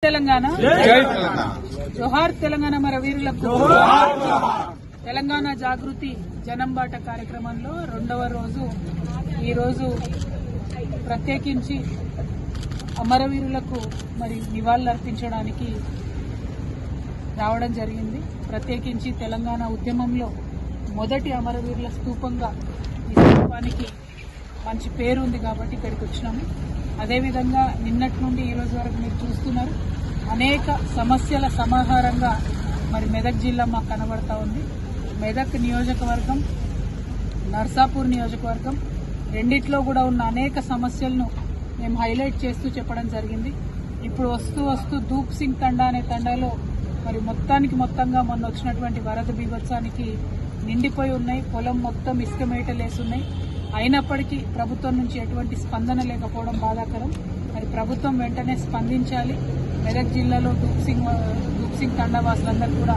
తెలంగాణ, జోహార్ తెలంగాణ మన వీరులకు. తెలంగాణ జాగృతి జనంబాట కార్యక్రమంలో రెండవ రోజు ఈరోజు ప్రత్యేకించి అమరవీరులకు మరి నివాళులర్పించడానికి రావడం జరిగింది. ప్రత్యేకించి తెలంగాణ ఉద్యమంలో మొదటి అమరవీరుల స్తూపంగా ఈ స్తూపానికి మంచి పేరు ఉంది కాబట్టి ఇక్కడికి వచ్చినాము. అదేవిధంగా నిన్నటి నుండి ఈ రోజు వరకు మీరు చూస్తున్నారు, అనేక సమస్యల సమాహారంగా మరి మెదక్ జిల్లా మాకు కనబడతా ఉంది. మెదక్ నియోజకవర్గం, నర్సాపూర్ నియోజకవర్గం రెండిట్లో కూడా ఉన్న అనేక సమస్యలను మేము హైలైట్ చేస్తూ చెప్పడం జరిగింది. ఇప్పుడు వస్తూ వస్తూ ధూప్ సింగ్ తండా అనే తండాలో మరి మొత్తంగా మొన్న వచ్చినటువంటి వరద బీభత్సానికి నిండిపోయి ఉన్నాయి. పొలం మొత్తం ఇసుక మేటలేసున్నాయి. అయినప్పటికీ ప్రభుత్వం నుంచి ఎటువంటి స్పందన లేకపోవడం బాధాకరం. మరి ప్రభుత్వం వెంటనే స్పందించాలి. మెదక్ జిల్లాలో ధూప్ సింగ్ తండావాసులందరూ కూడా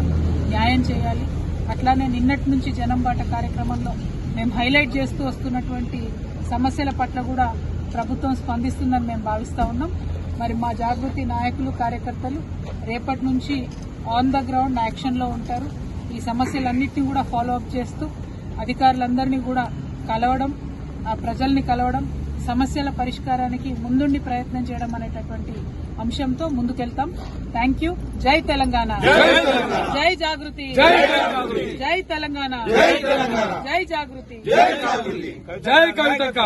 న్యాయం చేయాలి. అట్లానే నిన్నటి నుంచి జనంబాట కార్యక్రమంలో మేము హైలైట్ చేస్తూ వస్తున్నటువంటి సమస్యల పట్ల కూడా ప్రభుత్వం స్పందిస్తుందని మేము భావిస్తా ఉన్నాం. మరి మా జాగృతి నాయకులు, కార్యకర్తలు రేపటి నుంచి ఆన్ ద గ్రౌండ్ యాక్షన్లో ఉంటారు. ఈ సమస్యలన్నింటినీ కూడా ఫాలో అప్ చేస్తూ అధికారులందరినీ కూడా కలవడం, ఆ ప్రజల్ని కలవడం, సమస్యల పరిష్కారానికి ముందుండి ప్రయత్నం చేయడం అనేటటువంటి అంశంతో ముందుకెళ్తాం. Thank you. జై తెలంగాణ, జై జాగృతి, జై తెలంగాణ, జై జాగృతి, జై కవితక్క.